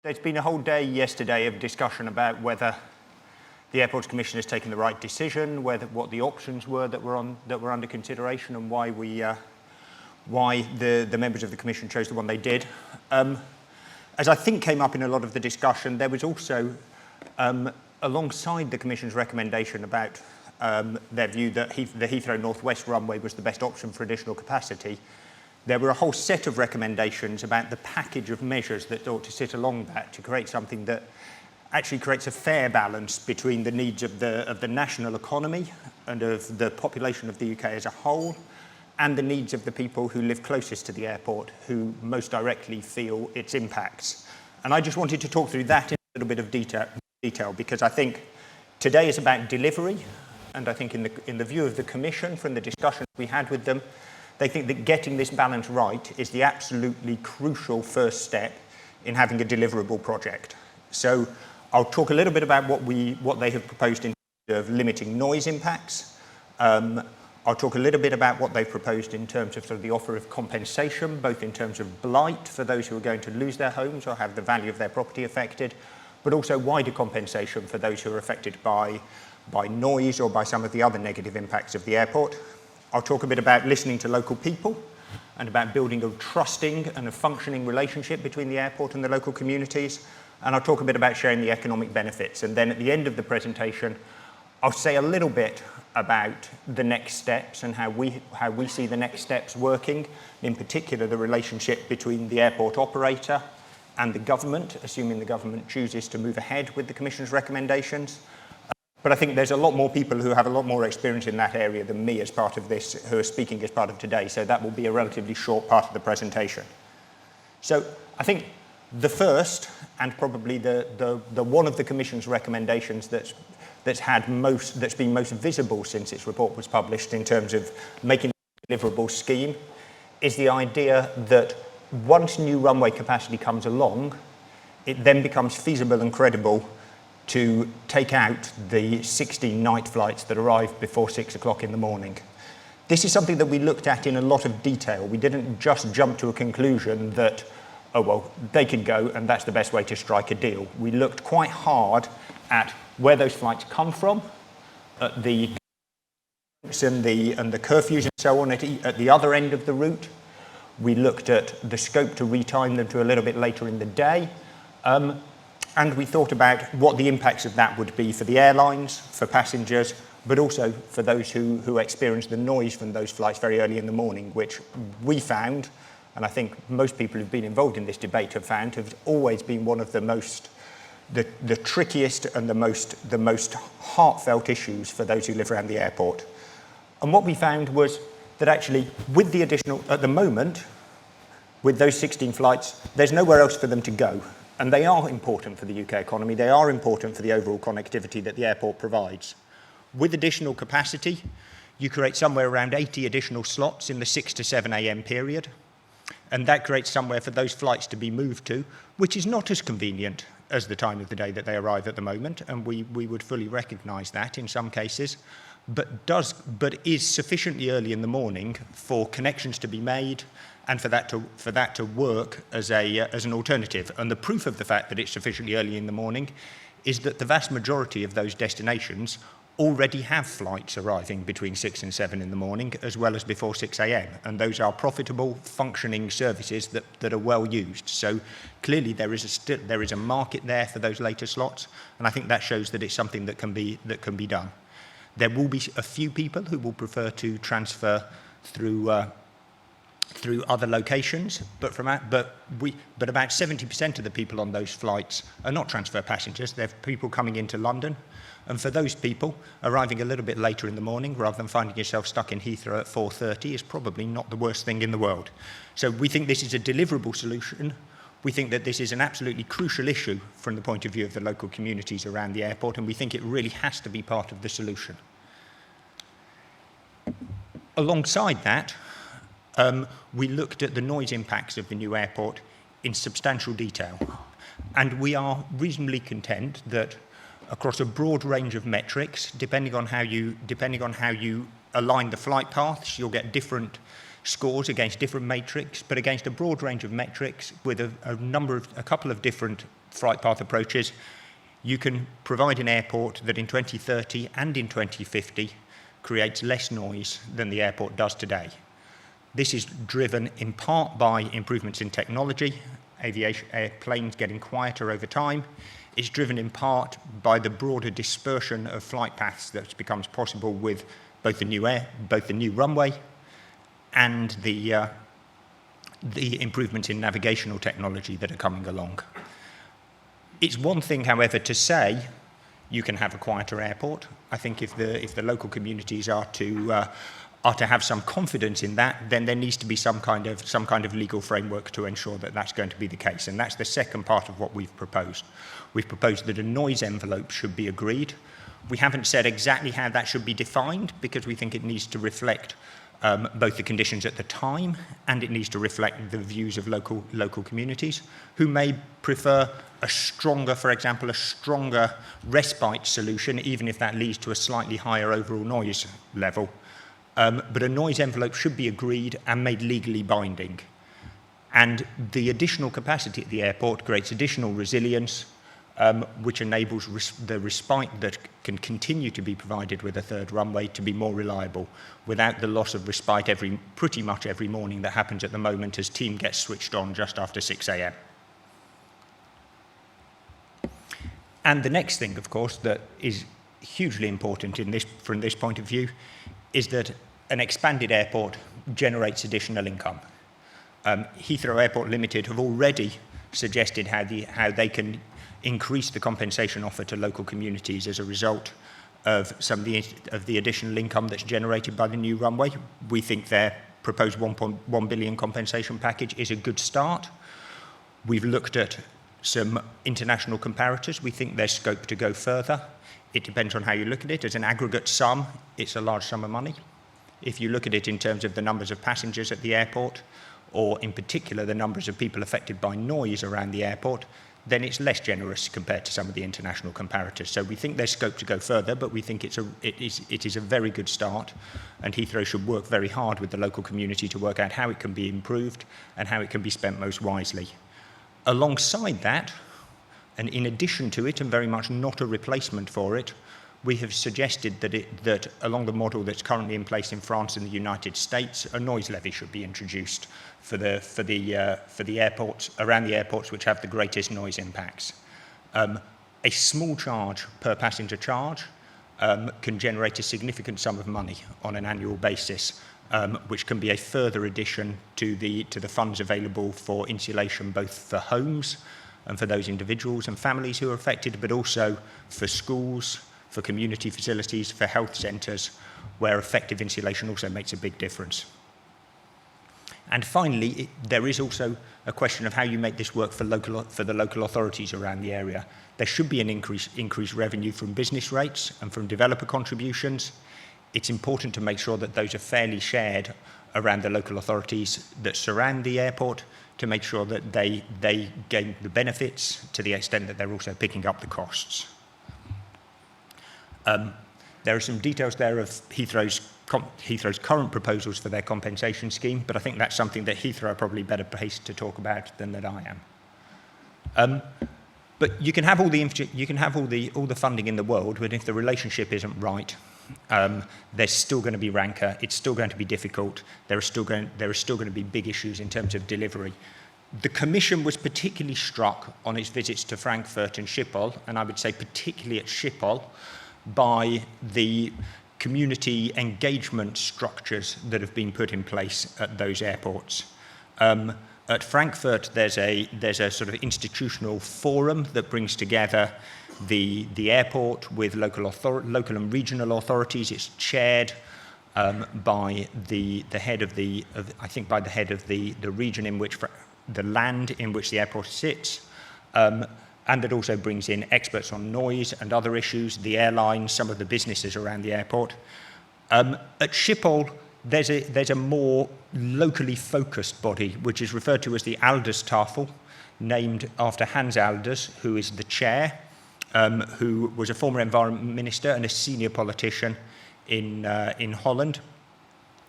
There's been a whole day yesterday of discussion about whether the Airports Commission has taken the right decision, what the options were that were under consideration, and why the members of the Commission chose the one they did. As I think came up in a lot of the discussion, there was also, alongside the Commission's recommendation about their view that the Heathrow Northwest runway was the best option for additional capacity, there were a whole set of recommendations about the package of measures that ought to sit along that to create something that actually creates a fair balance between the needs of the national economy and of the population of the UK as a whole, and the needs of the people who live closest to the airport, who most directly feel its impacts. And I just wanted to talk through that in a little bit of detail because I think today is about delivery, and I think in the view of the Commission, from the discussions we had with them, they think that getting this balance right is the absolutely crucial first step in having a deliverable project. So I'll talk a little bit about what they have proposed in terms of limiting noise impacts. I'll talk a little bit about what they've proposed in terms of sort of the offer of compensation, both in terms of blight for those who are going to lose their homes or have the value of their property affected, but also wider compensation for those who are affected by noise or by some of the other negative impacts of the airport. I'll talk a bit about listening to local people and about building a trusting and a functioning relationship between the airport and the local communities. And I'll talk a bit about sharing the economic benefits. And then at the end of the presentation, I'll say a little bit about the next steps and how we see the next steps working, in particular the relationship between the airport operator and the government, assuming the government chooses to move ahead with the Commission's recommendations. But I think there's a lot more people who have a lot more experience in that area than me as part of this, who are speaking as part of today, so that will be a relatively short part of the presentation. So I think the first, and probably the one of the Commission's recommendations that's been most visible since its report was published in terms of making a deliverable scheme, is the idea that once new runway capacity comes along, it then becomes feasible and credible to take out the 16 night flights that arrive before 6 o'clock in the morning. This is something that we looked at in a lot of detail. We didn't just jump to a conclusion that, oh, well, they can go and that's the best way to strike a deal. We looked quite hard at where those flights come from, at the and the curfews and so on at the other end of the route. We looked at the scope to retime them to a little bit later in the day. And we thought about what the impacts of that would be for the airlines, for passengers, but also for those who experience the noise from those flights very early in the morning, which we found, and I think most people who've been involved in this debate have found, have always been one of the trickiest and the most heartfelt issues for those who live around the airport. And what we found was that actually, with the additional, at the moment, with those 16 flights, there's nowhere else for them to go. And they are important for the UK economy. They are important for the overall connectivity that the airport provides. With additional capacity, you create somewhere around 80 additional slots in the 6 to 7 a.m. period. And that creates somewhere for those flights to be moved to, which is not as convenient as the time of the day that they arrive at the moment. And we would fully recognise that in some cases, but is sufficiently early in the morning for connections to be made and for that to work as an alternative. And the proof of the fact that it's sufficiently early in the morning is that the vast majority of those destinations already have flights arriving between 6 and 7 in the morning, as well as before 6 a.m. And those are profitable, functioning services that are well used. So clearly there is a market there for those later slots, and I think that shows that it's something that can be done. There will be a few people who will prefer to transfer through other locations, but about 70% of the people on those flights are not transfer passengers. They're people coming into London, and for those people, arriving a little bit later in the morning rather than finding yourself stuck in Heathrow at 4:30 is probably not the worst thing in the world. So we think this is a deliverable solution. We think that this is an absolutely crucial issue from the point of view of the local communities around the airport, and we think it really has to be part of the solution. Alongside that, we looked at the noise impacts of the new airport in substantial detail. And we are reasonably content that across a broad range of metrics, depending on how you align the flight paths, you'll get different scores against different metrics, but against a broad range of metrics with a couple of different flight path approaches, you can provide an airport that in 2030 and in 2050 creates less noise than the airport does today. This is driven in part by improvements in technology, airplanes getting quieter over time. It's driven in part by the broader dispersion of flight paths that becomes possible with both the new runway and the improvements in navigational technology that are coming along. It's one thing, however, to say you can have a quieter airport. I think if the local communities are to have some confidence in that, then there needs to be some kind of legal framework to ensure that that's going to be the case. And that's the second part of what we've proposed. We've proposed that a noise envelope should be agreed. We haven't said exactly how that should be defined because we think it needs to reflect both the conditions at the time and it needs to reflect the views of local communities who may prefer for example, a stronger respite solution, even if that leads to a slightly higher overall noise level. But a noise envelope should be agreed and made legally binding. And the additional capacity at the airport creates additional resilience, which enables the respite that can continue to be provided with a third runway to be more reliable without the loss of respite pretty much every morning that happens at the moment as team gets switched on just after 6 a.m. And the next thing, of course, that is hugely important from this point of view is that an expanded airport generates additional income. Heathrow Airport Limited have already suggested how they can increase the compensation offer to local communities as a result of some of the additional income that's generated by the new runway. We think their proposed 1.1 billion compensation package is a good start. We've looked at some international comparators. We think there's scope to go further. It depends on how you look at it. As an aggregate sum, it's a large sum of money. If you look at it in terms of the numbers of passengers at the airport, or in particular the numbers of people affected by noise around the airport, then it's less generous compared to some of the international comparators. So we think there's scope to go further, but we think it is a very good start, and Heathrow should work very hard with the local community to work out how it can be improved and how it can be spent most wisely. Alongside that, and in addition to it, and very much not a replacement for it, we have suggested that along the model that's currently in place in France and the United States, a noise levy should be introduced for the airports, around the airports which have the greatest noise impacts. A small charge per passenger charge can generate a significant sum of money on an annual basis, which can be a further addition to the funds available for insulation, both for homes and for those individuals and families who are affected, but also for schools, for community facilities, for health centres, where effective insulation also makes a big difference. And finally, there is also a question of how you make this work for the local authorities around the area. There should be an increased revenue from business rates and from developer contributions. It's important to make sure that those are fairly shared around the local authorities that surround the airport to make sure that they gain the benefits to the extent that they're also picking up the costs. There are some details there of Heathrow's current proposals for their compensation scheme, but I think that's something that Heathrow are probably better placed to talk about than that I am. But you can have all the funding in the world, but if the relationship isn't right, there's still going to be rancor. It's still going to be difficult. There are still going to be big issues in terms of delivery. The Commission was particularly struck on its visits to Frankfurt and Schiphol, and I would say particularly at Schiphol, by the community engagement structures that have been put in place at those airports. At Frankfurt, there's a sort of institutional forum that brings together the airport with local and regional authorities. It's chaired by the head of the region in which the land in which the airport sits. And that also brings in experts on noise and other issues, the airlines, some of the businesses around the airport. At Schiphol, there's a more locally focused body, which is referred to as the Alderstafel, named after Hans Alders, who is the chair, who was a former environment minister and a senior politician in Holland.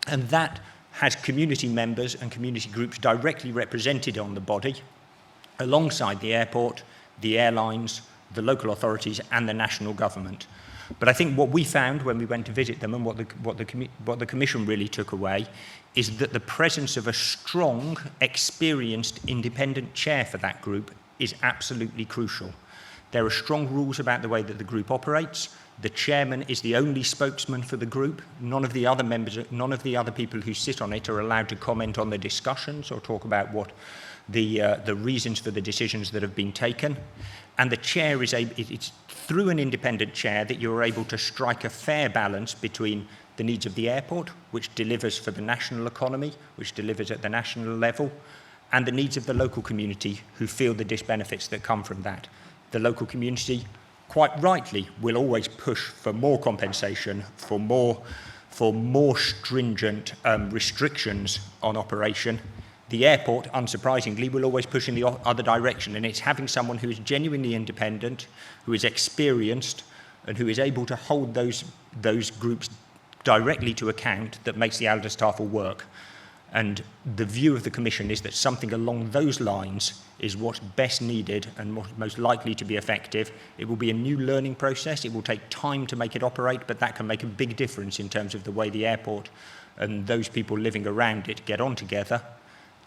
And that has community members and community groups directly represented on the body, alongside the airport, the airlines, the local authorities, and the national government. But I think what we found when we went to visit them, and what the Commission really took away, is that the presence of a strong, experienced, independent chair for that group is absolutely crucial. There are strong rules about the way that the group operates. The chairman is the only spokesman for the group. None of the other members, none of the other people who sit on it are allowed to comment on the discussions or talk about what the reasons for the decisions that have been taken. And the chair it's through an independent chair that you're able to strike a fair balance between the needs of the airport, which delivers for the national economy, which delivers at the national level, and the needs of the local community who feel the disbenefits that come from that. The local community, quite rightly, will always push for more compensation, for more stringent restrictions on operation. The airport, unsurprisingly, will always push in the other direction, and it's having someone who is genuinely independent, who is experienced, and who is able to hold those groups directly to account that makes the ALDA staff will work. And the view of the Commission is that something along those lines is what's best needed and most likely to be effective. It will be a new learning process. It will take time to make it operate, but that can make a big difference in terms of the way the airport and those people living around it get on together,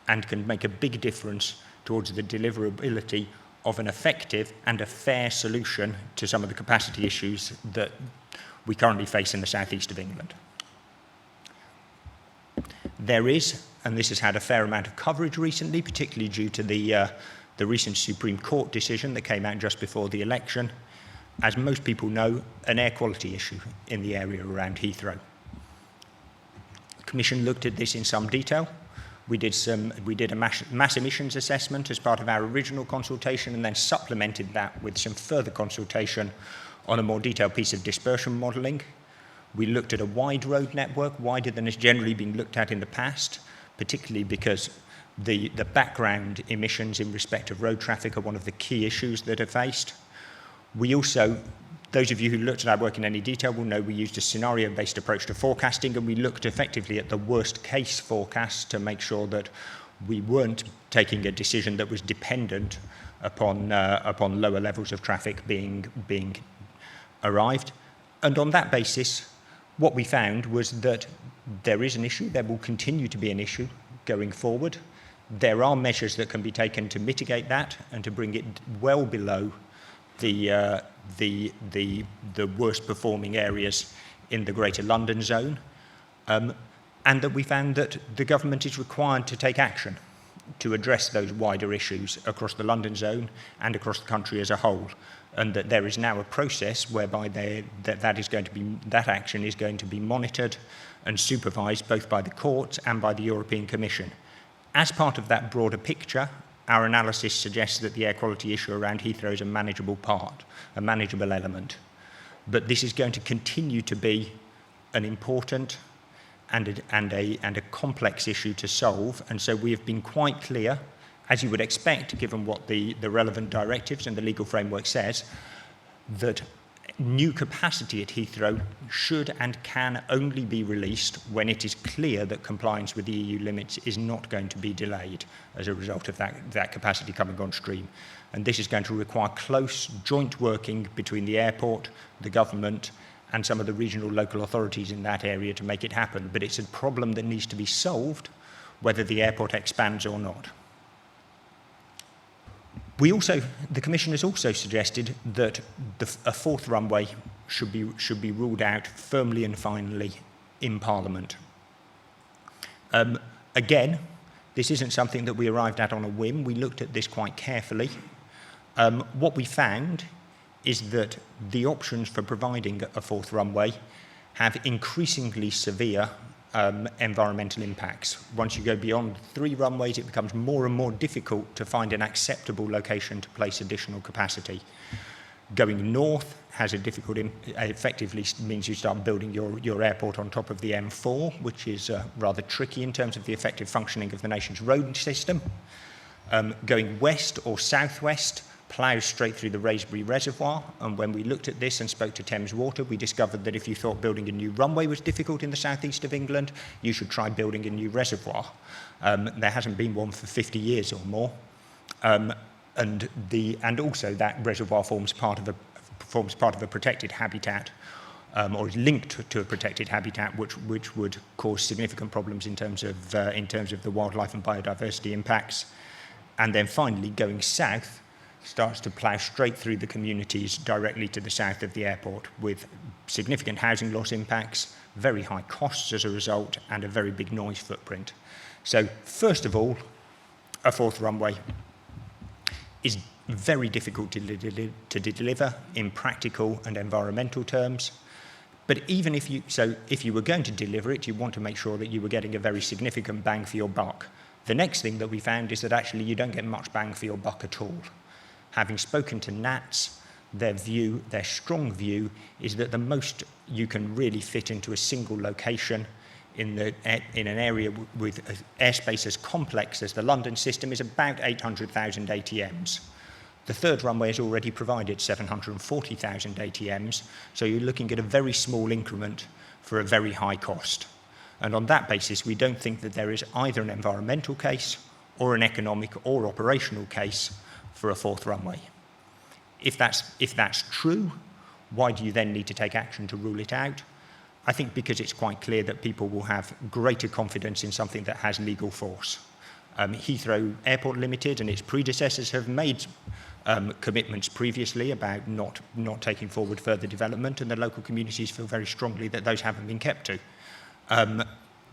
and can make a big difference towards the deliverability of an effective and a fair solution to some of the capacity issues that we currently face in the southeast of England. There is, and this has had a fair amount of coverage recently, particularly due to the recent Supreme Court decision that came out just before the election, as most people know, an air quality issue in the area around Heathrow. The Commission looked at this in some detail. We did a mass emissions assessment as part of our original consultation, and then supplemented that with some further consultation on a more detailed piece of dispersion modelling. We looked at a wide road network, wider than has generally been looked at in the past, particularly because the background emissions in respect of road traffic are one of the key issues that are faced. We also, those of you who looked at our work in any detail will know we used a scenario-based approach to forecasting, and we looked effectively at the worst-case forecast to make sure that we weren't taking a decision that was dependent upon lower levels of traffic being arrived. And on that basis, what we found was that there is an issue, there will continue to be an issue going forward. There are measures that can be taken to mitigate that and to bring it well below the worst performing areas in the Greater London zone, and that we found that the government is required to take action to address those wider issues across the London zone and across the country as a whole, and that there is now a process whereby that action is going to be monitored and supervised both by the courts and by the European Commission. As part of that broader picture, our analysis suggests that the air quality issue around Heathrow is a manageable element. But this is going to continue to be an important and a complex issue to solve. And so we have been quite clear, as you would expect, given what the relevant directives and the legal framework says, that new capacity at Heathrow should and can only be released when it is clear that compliance with the EU limits is not going to be delayed as a result of that capacity coming on stream. And this is going to require close joint working between the airport, the government, and some of the regional local authorities in that area to make it happen. But it's a problem that needs to be solved, whether the airport expands or not. The Commission has also suggested that a fourth runway should be ruled out firmly and finally in Parliament. Again, this isn't something that we arrived at on a whim. We looked at this quite carefully. What we found is that the options for providing a fourth runway have increasingly severe environmental impacts. Once you go beyond 3 runways, it becomes more and more difficult to find an acceptable location to place additional capacity. Going north has effectively means you start building your airport on top of the M4, which is rather tricky in terms of the effective functioning of the nation's road system. Going west or southwest ploughs straight through the Raisbury Reservoir, and when we looked at this and spoke to Thames Water, we discovered that if you thought building a new runway was difficult in the southeast of England, you should try building a new reservoir. There hasn't been one for 50 years or more. and also that reservoir forms part of a protected habitat, or is linked to a protected habitat, which would cause significant problems in terms of the wildlife and biodiversity impacts. And then finally, going south, starts to plough straight through the communities directly to the south of the airport, with significant housing loss impacts, very high costs as a result, and a very big noise footprint. So first of all, a fourth runway is very difficult to deliver in practical and environmental terms. But even if you were going to deliver it, you want to make sure that you were getting a very significant bang for your buck. The next thing that we found is that actually you don't get much bang for your buck at all. Having spoken to NATS, their strong view is that the most you can really fit into a single location in an area with airspace as complex as the London system is about 800,000 ATMs. The third runway has already provided 740,000 ATMs, so you're looking at a very small increment for a very high cost. And on that basis, we don't think that there is either an environmental case or an economic or operational case for a fourth runway. If that's true, why do you then need to take action to rule it out? I think because it's quite clear that people will have greater confidence in something that has legal force. Heathrow Airport Limited and its predecessors have made commitments previously about not taking forward further development, and the local communities feel very strongly that those haven't been kept to.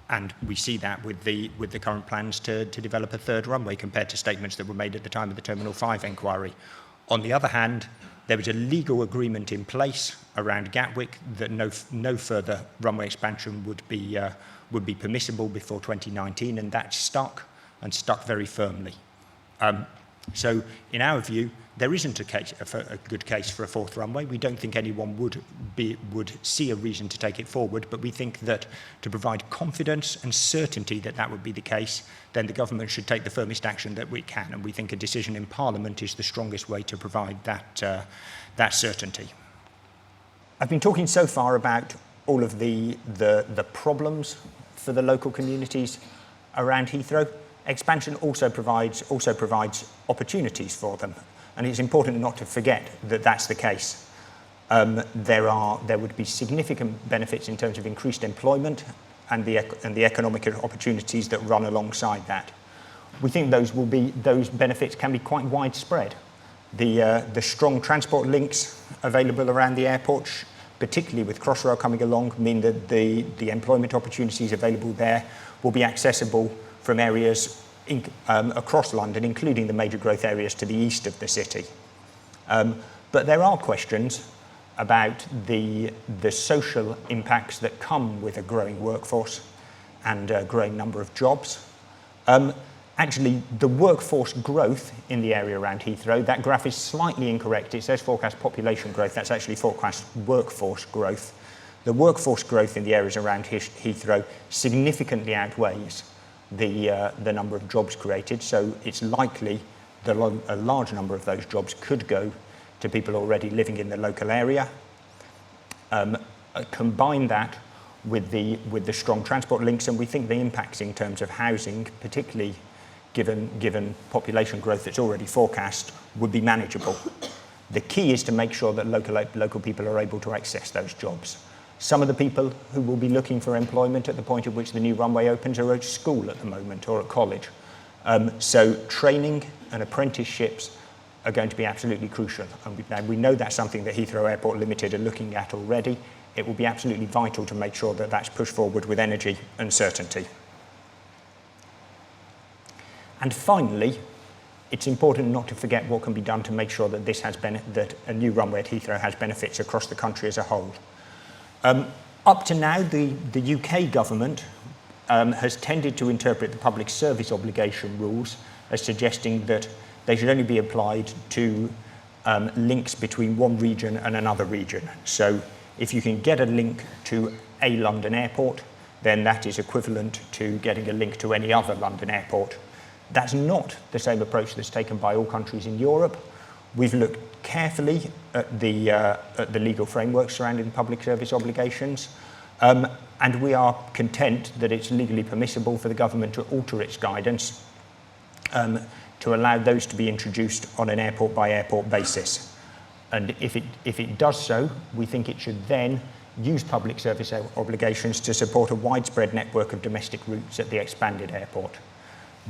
And we see that with the current plans to develop a third runway compared to statements that were made at the time of the Terminal 5 inquiry. On the other hand, there was a legal agreement in place around Gatwick that no further runway expansion would be permissible before 2019, and that stuck very firmly. So in our view, there isn't a good case for a fourth runway. We don't think anyone would see a reason to take it forward, but we think that to provide confidence and certainty that that would be the case, then the government should take the firmest action that we can, and we think a decision in Parliament is the strongest way to provide that certainty. I've been talking so far about all of the problems for the local communities around Heathrow. Expansion also provides opportunities for them, and it's important not to forget that that's the case. There would be significant benefits in terms of increased employment and the economic opportunities that run alongside that. We think those benefits can be quite widespread. The strong transport links available around the airport, particularly with Crossrail coming along, mean that the employment opportunities available there will be accessible from areas across London, including the major growth areas to the east of the city. But there are questions about the social impacts that come with a growing workforce and a growing number of jobs. Actually, the workforce growth in the area around Heathrow, that graph is slightly incorrect. It says forecast population growth. That's actually forecast workforce growth. The workforce growth in the areas around Heathrow significantly outweighs the number of jobs created, so it's likely that a large number of those jobs could go to people already living in the local area. Combine that with the strong transport links, and we think the impacts in terms of housing, particularly given population growth that's already forecast, would be manageable. The key is to make sure that local people are able to access those jobs. Some of the people who will be looking for employment at the point at which the new runway opens are at school at the moment or at college. So training and apprenticeships are going to be absolutely crucial. And we know that's something that Heathrow Airport Limited are looking at already. It will be absolutely vital to make sure that that's pushed forward with energy and certainty. And finally, it's important not to forget what can be done to make sure that that a new runway at Heathrow has benefits across the country as a whole. Up to now, the UK government has tended to interpret the public service obligation rules as suggesting that they should only be applied to links between one region and another region. So if you can get a link to a London airport, then that is equivalent to getting a link to any other London airport. That's not the same approach that's taken by all countries in Europe. We've looked carefully at the legal framework surrounding public service obligations, and we are content that it's legally permissible for the government to alter its guidance to allow those to be introduced on an airport-by-airport basis. And if it does so, we think it should then use public service obligations to support a widespread network of domestic routes at the expanded airport.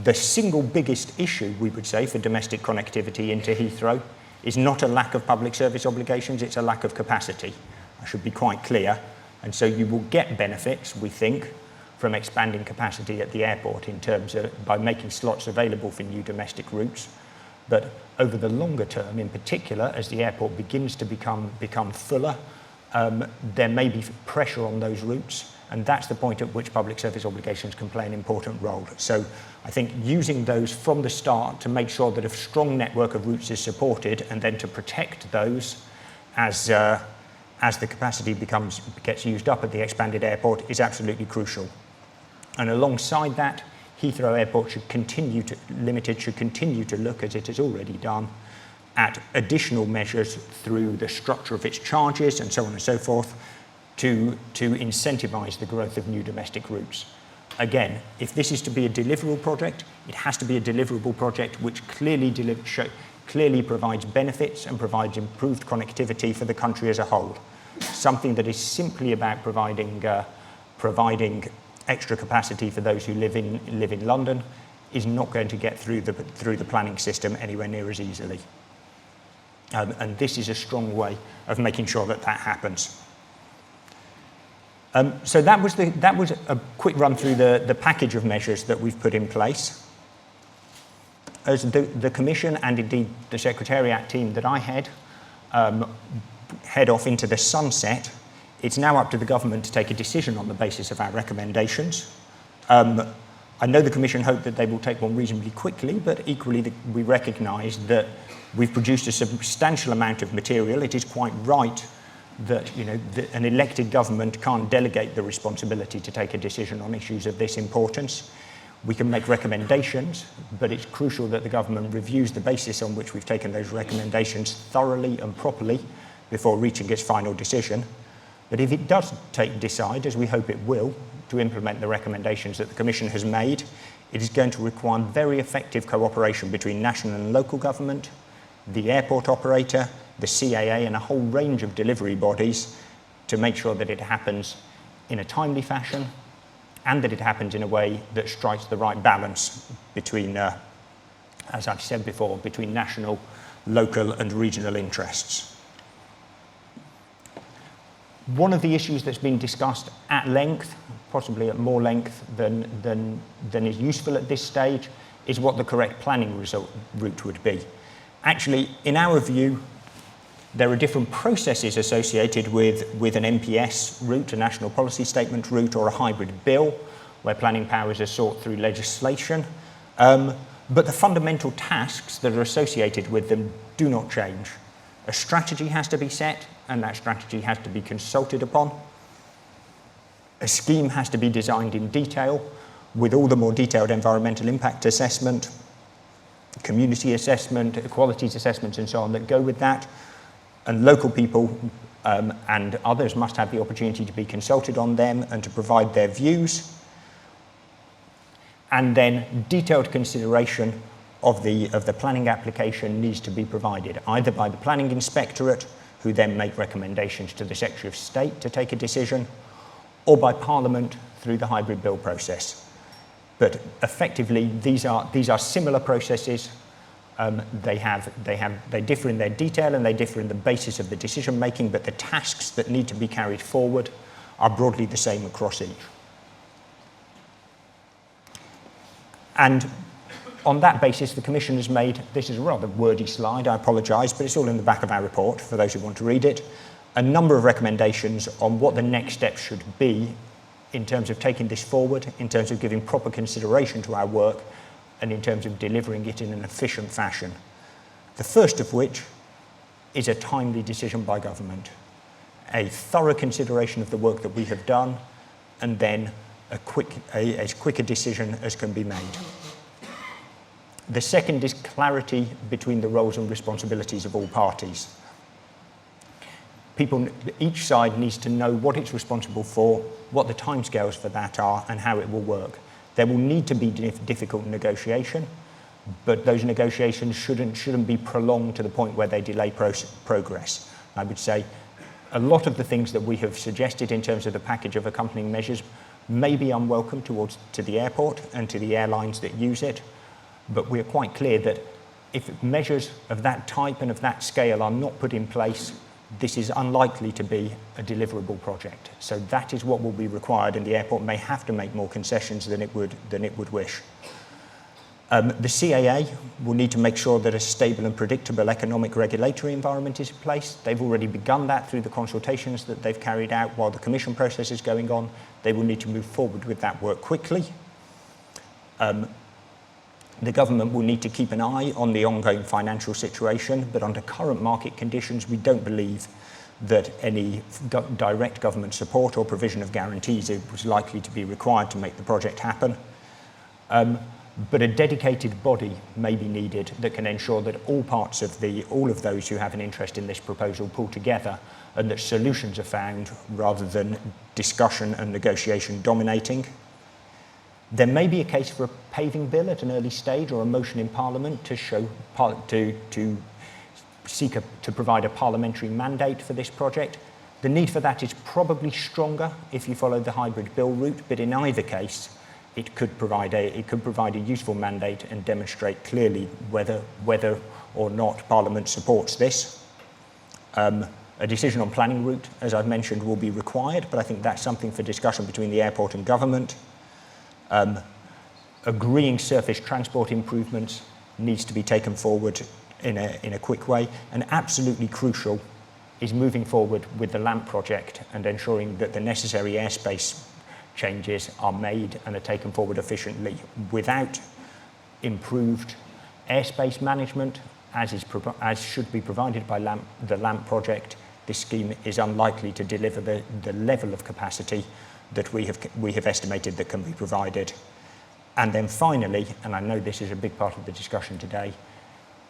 The single biggest issue, we would say, for domestic connectivity into Heathrow is not a lack of public service obligations, it's a lack of capacity. I should be quite clear. And so you will get benefits, we think, from expanding capacity at the airport in terms of by making slots available for new domestic routes. But over the longer term, in particular, as the airport begins to become fuller, there may be pressure on those routes, and that's the point at which public service obligations can play an important role. So I think using those from the start to make sure that a strong network of routes is supported, and then to protect those as the capacity gets used up at the expanded airport is absolutely crucial. And alongside that, Heathrow Airport Limited should continue to look, as it has already done, at additional measures through the structure of its charges and so on and so forth to incentivise the growth of new domestic routes. Again, if this is to be a deliverable project, it has to be a deliverable project which clearly provides benefits and provides improved connectivity for the country as a whole. Something that is simply about providing extra capacity for those who live in London is not going to get through the planning system anywhere near as easily. And this is a strong way of making sure that happens. So that was a quick run through the package of measures that we've put in place. As the Commission and indeed the Secretariat team that I head off into the sunset, it's now up to the government to take a decision on the basis of our recommendations. I know the Commission hope that they will take one reasonably quickly, but equally we recognise that we've produced a substantial amount of material. It is quite right that an elected government can't delegate the responsibility to take a decision on issues of this importance. We can make recommendations, but it's crucial that the government reviews the basis on which we've taken those recommendations thoroughly and properly before reaching its final decision. But if it does decide, as we hope it will, to implement the recommendations that the Commission has made, it is going to require very effective cooperation between national and local government, the airport operator, the CAA, and a whole range of delivery bodies to make sure that it happens in a timely fashion and that it happens in a way that strikes the right balance between, as I've said before, between national, local and regional interests. One of the issues that's been discussed at length, possibly at more length than is useful at this stage, is what the correct planning route would be. Actually, in our view, there are different processes associated with an NPS route, a National Policy Statement route, or a hybrid bill, where planning powers are sought through legislation. But the fundamental tasks that are associated with them do not change. A strategy has to be set, and that strategy has to be consulted upon. A scheme has to be designed in detail, with all the more detailed environmental impact assessment, community assessment, equalities assessments, and so on that go with that. And local people and others must have the opportunity to be consulted on them and to provide their views. And then detailed consideration of the planning application needs to be provided, either by the Planning Inspectorate, who then make recommendations to the Secretary of State to take a decision, or by Parliament through the hybrid bill process. But effectively, these are similar processes. They differ in their detail and they differ in the basis of the decision making, but the tasks that need to be carried forward are broadly the same across each. And on that basis, the Commission has made, this is a rather wordy slide, I apologise, but it's all in the back of our report for those who want to read it, a number of recommendations on what the next steps should be in terms of taking this forward, in terms of giving proper consideration to our work, and in terms of delivering it in an efficient fashion. The first of which is a timely decision by government, a thorough consideration of the work that we have done, and then as quick a decision as can be made. The second is clarity between the roles and responsibilities of all parties. Each side needs to know what it's responsible for, what the timescales for that are, and how it will work. There will need to be difficult negotiation, but those negotiations shouldn't be prolonged to the point where they delay progress. I would say a lot of the things that we have suggested in terms of the package of accompanying measures may be unwelcome to the airport and to the airlines that use it, but we're quite clear that if measures of that type and of that scale are not put in place, this is unlikely to be a deliverable project. So that is what will be required, and the airport may have to make more concessions than it would wish. The CAA will need to make sure that a stable and predictable economic regulatory environment is in place. They've already begun that through the consultations that they've carried out while the Commission process is going on. They will need to move forward with that work quickly. The government will need to keep an eye on the ongoing financial situation, but under current market conditions, we don't believe that any direct government support or provision of guarantees was likely to be required to make the project happen. But a dedicated body may be needed that can ensure that all of those who have an interest in this proposal pull together and that solutions are found rather than discussion and negotiation dominating. There may be a case for a paving bill at an early stage or a motion in Parliament to seek to provide a parliamentary mandate for this project. The need for that is probably stronger if you follow the hybrid bill route, but in either case, it could provide a useful mandate and demonstrate clearly whether or not Parliament supports this. A decision on planning route, as I've mentioned, will be required, but I think that's something for discussion between the airport and government. Agreeing surface transport improvements needs to be taken forward in a quick way, and absolutely crucial is moving forward with the LAMP project and ensuring that the necessary airspace changes are made and are taken forward efficiently. Without improved airspace management, as should be provided by the LAMP project, this scheme is unlikely to deliver the level of capacity that we have estimated that can be provided. And then finally, and I know this is a big part of the discussion today,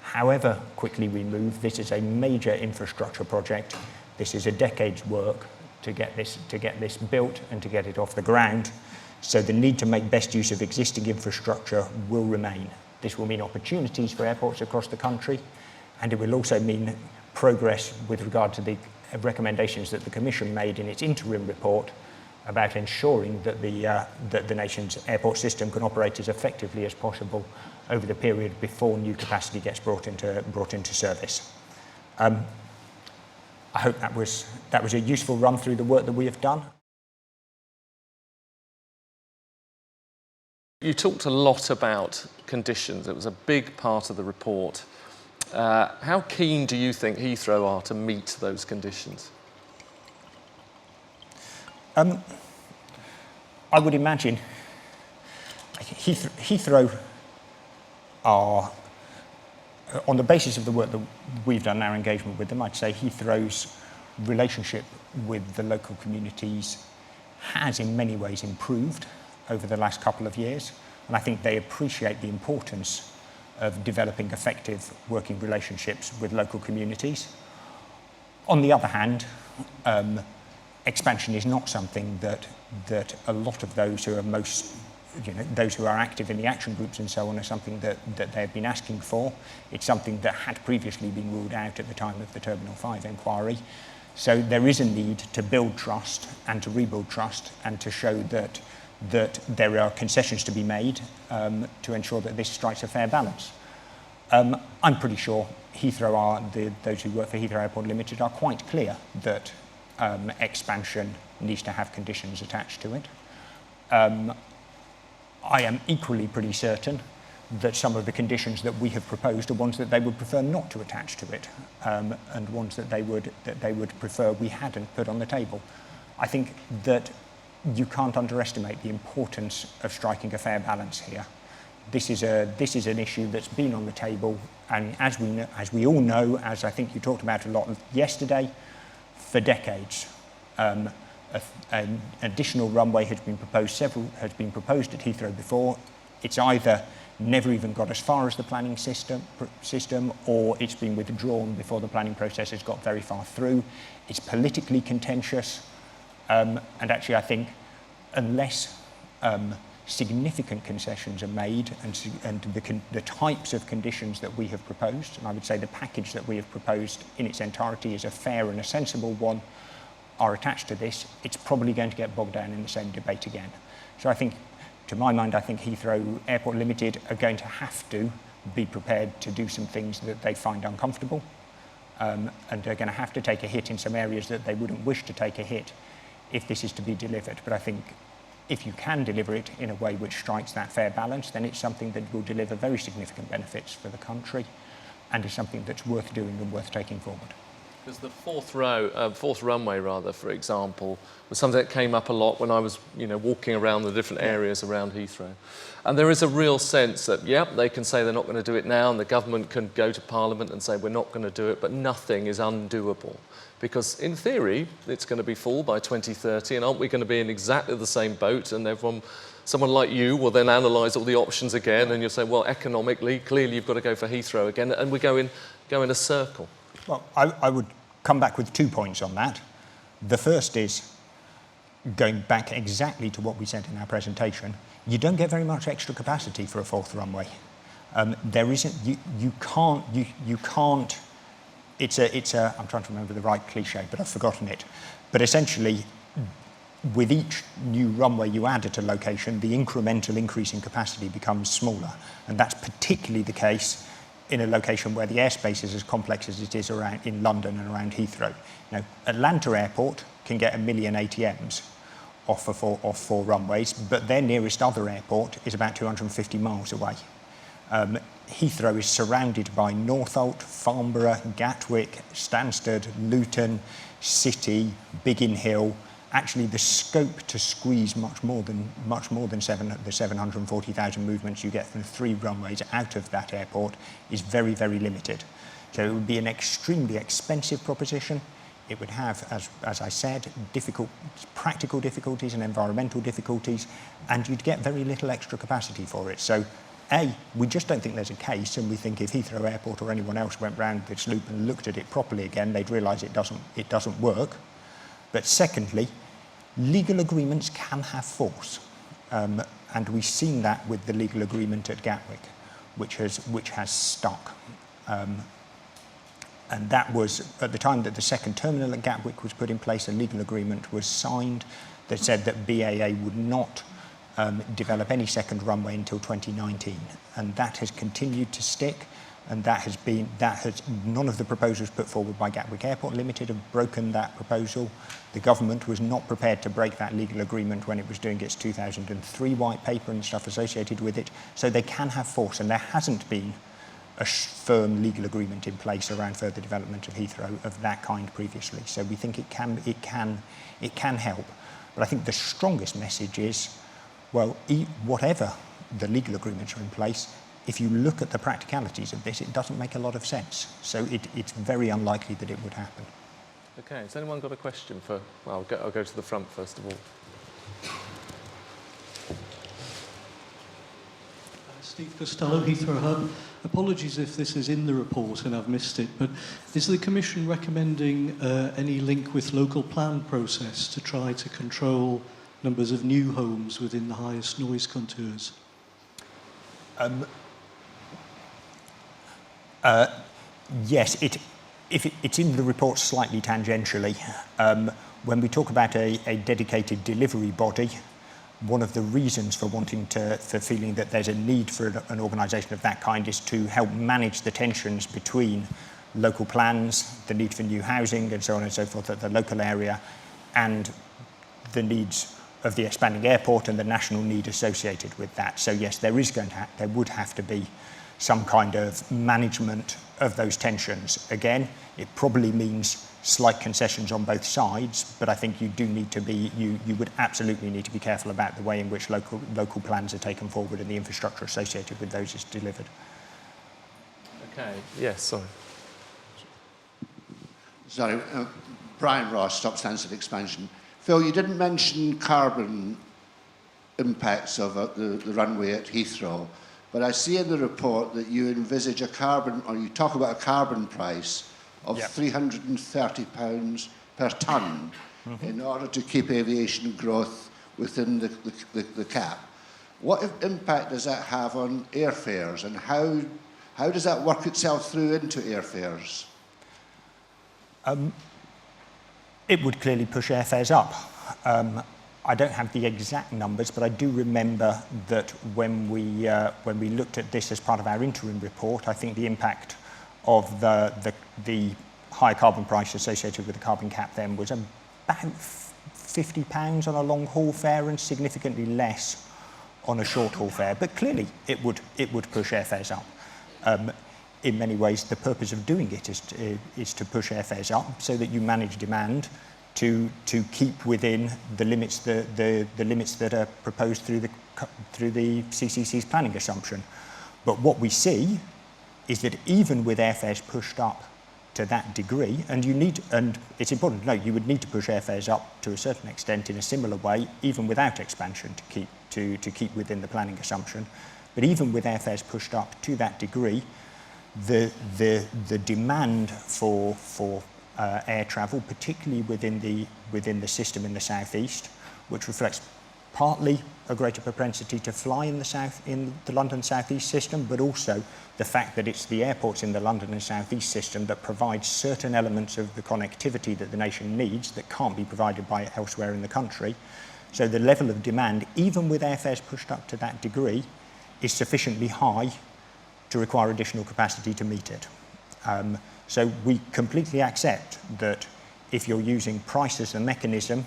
however quickly we move, this is a major infrastructure project. This is a decade's work to get this built and to get it off the ground. So the need to make best use of existing infrastructure will remain. This will mean opportunities for airports across the country, and it will also mean progress with regard to the recommendations that the Commission made in its interim report about ensuring that the nation's airport system can operate as effectively as possible over the period before new capacity gets brought into service. I hope that was a useful run through the work that we have done. You talked a lot about conditions. It was a big part of the report. How keen do you think Heathrow are to meet those conditions? I would imagine Heathrow are, on the basis of the work that we've done, our engagement with them, I'd say Heathrow's relationship with the local communities has in many ways improved over the last couple of years, and I think they appreciate the importance of developing effective working relationships with local communities. On the other hand, expansion is not something that a lot of those who are those who are active in the action groups and so on are something that they've been asking for. It's something that had previously been ruled out at the time of the Terminal 5 inquiry. So there is a need to build trust and to rebuild trust and to show that there are concessions to be made to ensure that this strikes a fair balance. I'm pretty sure those who work for Heathrow Airport Limited are quite clear that expansion needs to have conditions attached to it. I am equally pretty certain that some of the conditions that we have proposed are ones that they would prefer not to attach to it, and ones that they would prefer we hadn't put on the table. I think that you can't underestimate the importance of striking a fair balance here. This is an issue that's been on the table, and as we all know, as I think you talked about a lot yesterday, for decades. An additional runway has been proposed at Heathrow before. It's either never even got as far as the planning system, or it's been withdrawn before the planning process has got very far through. It's politically contentious, and actually I think unless significant concessions are made, and the types of conditions that we have proposed, and I would say the package that we have proposed in its entirety is a fair and a sensible one, are attached to this, it's probably going to get bogged down in the same debate again. So I think, to my mind, I think Heathrow Airport Limited are going to have to be prepared to do some things that they find uncomfortable, and they're going to have to take a hit in some areas that they wouldn't wish to take a hit if this is to be delivered. But I think if you can deliver it in a way which strikes that fair balance, then it's something that will deliver very significant benefits for the country, and is something that's worth doing and worth taking forward. Because the fourth runway, for example, was something that came up a lot when I was, walking around the different areas around Heathrow. And there is a real sense that, they can say they're not going to do it now, and the government can go to Parliament and say we're not going to do it, but nothing is undoable. Because in theory, it's going to be full by 2030, and aren't we going to be in exactly the same boat? And someone like you will then analyse all the options again, and you'll say, well, economically, clearly you've got to go for Heathrow again, and we go in a circle. Well, I would come back with 2 points on that. The first is, going back exactly to what we said in our presentation, you don't get very much extra capacity for a fourth runway. There isn't, you can't, it's a, I'm trying to remember the right cliche, but I've forgotten it. But essentially, with each new runway you add at a location, the incremental increase in capacity becomes smaller. And that's particularly the case in a location where the airspace is as complex as it is in London and around Heathrow. Now, Atlanta Airport can get 1 million ATMs off four runways, but their nearest other airport is about 250 miles away. Heathrow is surrounded by Northolt, Farnborough, Gatwick, Stansted, Luton, City, Biggin Hill. Actually, the scope to squeeze much more than the 740,000 movements you get from 3 runways out of that airport is very, very limited. So it would be an extremely expensive proposition. It would have, as I said, practical difficulties and environmental difficulties, and you'd get very little extra capacity for it. So, A, we just don't think there's a case, and we think if Heathrow Airport or anyone else went round this loop and looked at it properly again, they'd realise it doesn't work. But secondly, legal agreements can have force, and we've seen that with the legal agreement at Gatwick, which has stuck. And that was, at the time that the second terminal at Gatwick was put in place, a legal agreement was signed that said that BAA would not develop any second runway until 2019, and that has continued to stick. And none of the proposals put forward by Gatwick Airport Limited have broken that proposal. The government was not prepared to break that legal agreement when it was doing its 2003 white paper and stuff associated with it. So they can have force, and there hasn't been a firm legal agreement in place around further development of Heathrow of that kind previously. So we think it can help. But I think the strongest message is, well, whatever the legal agreements are in place, if you look at the practicalities of this, it doesn't make a lot of sense. So it's very unlikely that it would happen. Okay, has anyone got a question for... Well, I'll go to the front first of all. Steve Costello, Heathrow Hub. Apologies if this is in the report and I've missed it, but is the Commission recommending any link with local plan process to try to control numbers of new homes within the highest noise contours? Yes, it's in the report slightly tangentially. When we talk about a dedicated delivery body, one of the reasons for feeling that there's a need for an organisation of that kind is to help manage the tensions between local plans, the need for new housing and so on and so forth at the local area, and the needs of the expanding airport and the national need associated with that. So yes, there would have to be some kind of management of those tensions. Again, it probably means slight concessions on both sides, but I think you would absolutely need to be careful about the way in which local plans are taken forward and the infrastructure associated with those is delivered. Okay, yes, sorry. Sorry, Brian Ross, Stop Stansted Expansion. Phil, you didn't mention carbon impacts of the runway at Heathrow, but I see in the report that you envisage you talk about a carbon price of £330 per tonne in order to keep aviation growth within the cap. What impact does that have on airfares, and how does that work itself through into airfares? It would clearly push airfares up. I don't have the exact numbers, but I do remember that when we looked at this as part of our interim report, I think the impact of the high carbon price associated with the carbon cap then was about £50 on a long haul fare and significantly less on a short haul fare. But clearly it would push airfares up. In many ways, the purpose of doing it is to push airfares up so that you manage demand to keep within the limits the limits that are proposed through the CCC's planning assumption. But what we see is that even with airfares pushed up to that degree, and it's important to note, you would need to push airfares up to a certain extent in a similar way, even without expansion, to keep within the planning assumption. But even with airfares pushed up to that degree, the demand for air travel, particularly within the system in the southeast, which reflects partly a greater propensity to fly in the London southeast system, but also the fact that it's the airports in the London and southeast system that provide certain elements of the connectivity that the nation needs that can't be provided by elsewhere in the country. So the level of demand, even with airfares pushed up to that degree, is sufficiently high to require additional capacity to meet it. So we completely accept that if you're using price as a mechanism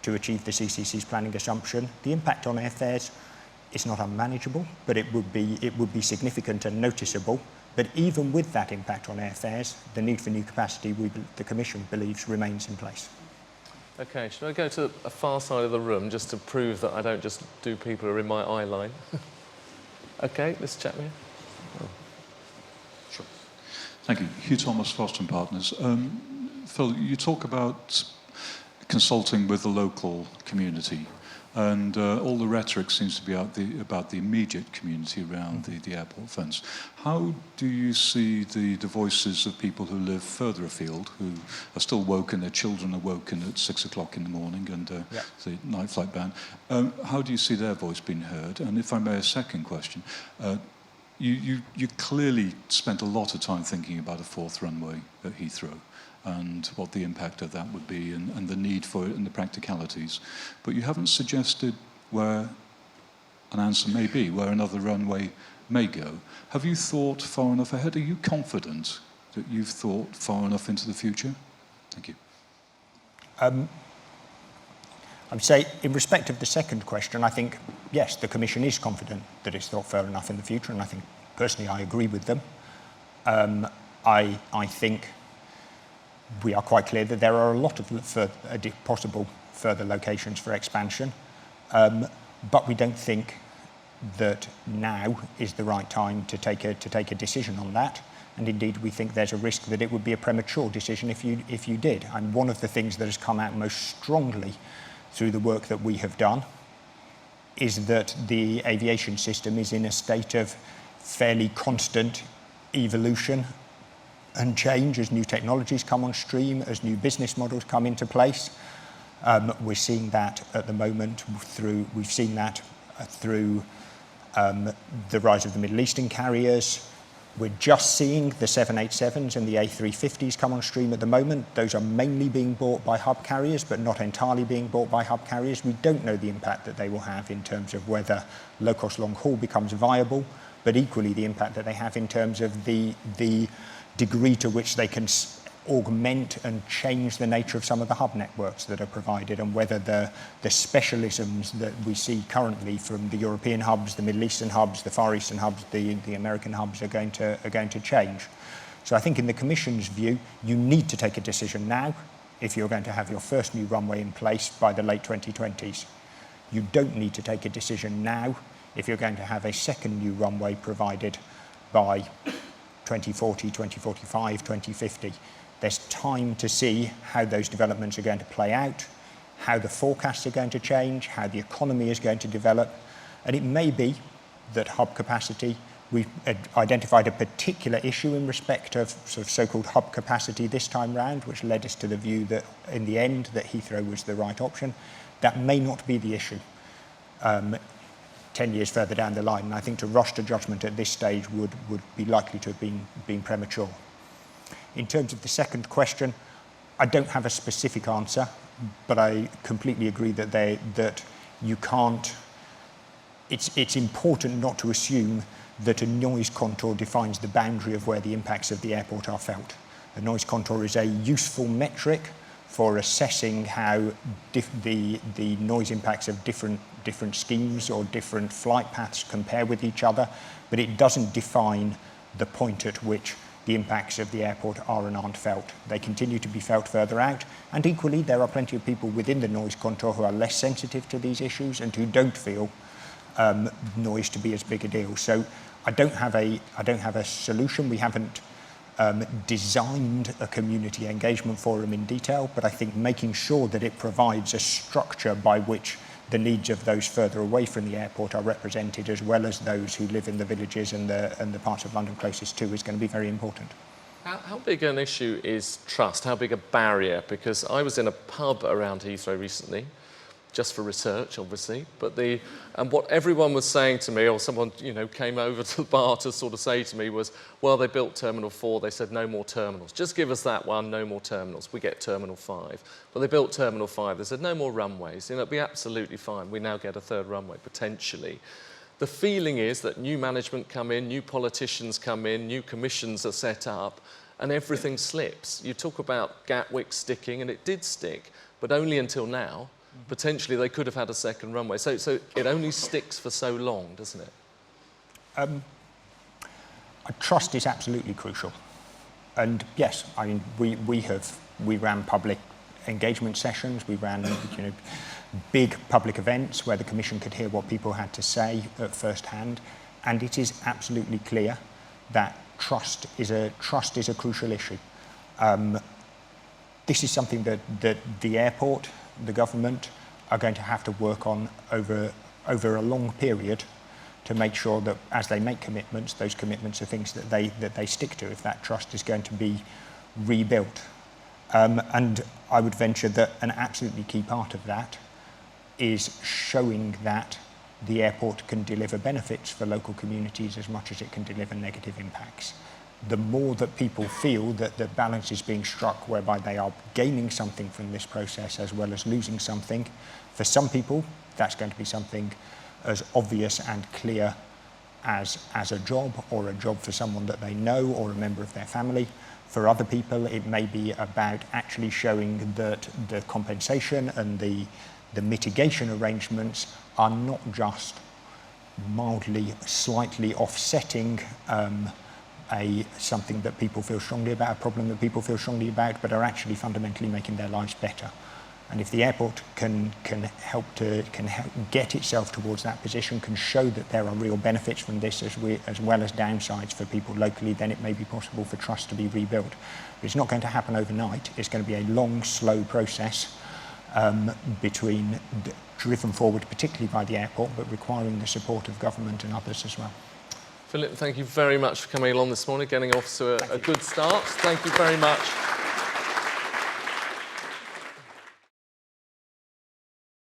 to achieve the CCC's planning assumption, the impact on airfares is not unmanageable, but it would be significant and noticeable. But even with that impact on airfares, the need for new capacity, the Commission believes, remains in place. Okay, should I go to a far side of the room just to prove that I don't just do people who are in my eye line? Okay, this chap here. Oh. Sure. Thank you. Hugh Thomas, Foster & Partners. Phil, you talk about consulting with the local community, and all the rhetoric seems to be about the immediate community around the airport fence. How do you see the voices of people who live further afield, who are still woken, their children are woken at 6 o'clock in the morning, and the night flight ban? How do you see their voice being heard? And if I may, a second question. You clearly spent a lot of time thinking about a fourth runway at Heathrow and what the impact of that would be and the need for it and the practicalities. But you haven't suggested where an answer may be, where another runway may go. Have you thought far enough ahead? Are you confident that you've thought far enough into the future? Thank you. I would say, in respect of the second question, I think, yes, the Commission is confident that it's thought far enough in the future, and I think, personally, I agree with them. I think we are quite clear that there are a lot of possible further locations for expansion, but we don't think that now is the right time to take a decision on that. And indeed, we think there's a risk that it would be a premature decision if you did. And one of the things that has come out most strongly through the work that we have done is that the aviation system is in a state of fairly constant evolution and change as new technologies come on stream, as new business models come into place. We're seeing that at the moment through the rise of the Middle Eastern carriers. We're just seeing the 787s and the A350s come on stream at the moment. Those are mainly being bought by hub carriers, but not entirely being bought by hub carriers. We don't know the impact that they will have in terms of whether low-cost long-haul becomes viable, but equally the impact that they have in terms of the degree to which they can augment and change the nature of some of the hub networks that are provided, and whether the specialisms that we see currently from the European hubs, the Middle Eastern hubs, the Far Eastern hubs, the American hubs are going to change. So I think in the Commission's view, you need to take a decision now if you're going to have your first new runway in place by the late 2020s. You don't need to take a decision now if you're going to have a second new runway provided by 2040, 2045, 2050. There's time to see how those developments are going to play out, how the forecasts are going to change, how the economy is going to develop. And it may be that hub capacity, we've identified a particular issue in respect of sort of so-called hub capacity this time round, which led us to the view that in the end that Heathrow was the right option. That may not be the issue. 10 years further down the line. And I think to rush to judgment at this stage would be likely to have been premature. In terms of the second question, I don't have a specific answer, but I completely agree that you can't. It's important not to assume that a noise contour defines the boundary of where the impacts of the airport are felt. A noise contour is a useful metric for assessing how the noise impacts of different schemes or different flight paths compare with each other, but it doesn't define the point at which the impacts of the airport are and aren't felt. They continue to be felt further out, and equally there are plenty of people within the noise contour who are less sensitive to these issues and who don't feel noise to be as big a deal. So I don't have a solution. We haven't designed a community engagement forum in detail, but I think making sure that it provides a structure by which the needs of those further away from the airport are represented, as well as those who live in the villages and the parts of London closest to, is going to be very important. How big an issue is trust? How big a barrier? Because I was in a pub around Heathrow recently, just for research, obviously, and what everyone was saying to me, or someone came over to the bar to sort of say to me was, well, they built Terminal 4, they said no more terminals. Just give us that one, no more terminals. We get Terminal 5. But they built Terminal 5, they said no more runways. It'll be absolutely fine. We now get a third runway, potentially. The feeling is that new management come in, new politicians come in, new commissions are set up, and everything slips. You talk about Gatwick sticking, and it did stick, but only until now. Potentially they could have had a second runway. So it only sticks for so long, doesn't it? Trust is absolutely crucial. And yes, I mean, we ran public engagement sessions, we ran big public events where the Commission could hear what people had to say at first hand, and it is absolutely clear that trust is a crucial issue. This is something that the airport, the government, are going to have to work on over a long period to make sure that as they make commitments, those commitments are things that they stick to if that trust is going to be rebuilt. And I would venture that an absolutely key part of that is showing that the airport can deliver benefits for local communities as much as it can deliver negative impacts. The more that people feel that the balance is being struck whereby they are gaining something from this process as well as losing something, for some people that's going to be something as obvious and clear as a job, or a job for someone that they know or a member of their family. For other people it may be about actually showing that the compensation and the mitigation arrangements are not just mildly, slightly offsetting something that people feel strongly about, a problem that people feel strongly about, but are actually fundamentally making their lives better. And if the airport can help get itself towards that position, can show that there are real benefits from this as well as downsides for people locally, then it may be possible for trust to be rebuilt. But it's not going to happen overnight. It's going to be a long, slow process driven forward particularly by the airport, but requiring the support of government and others as well. Philip, thank you very much for coming along this morning, getting off to a good start. Thank you very much.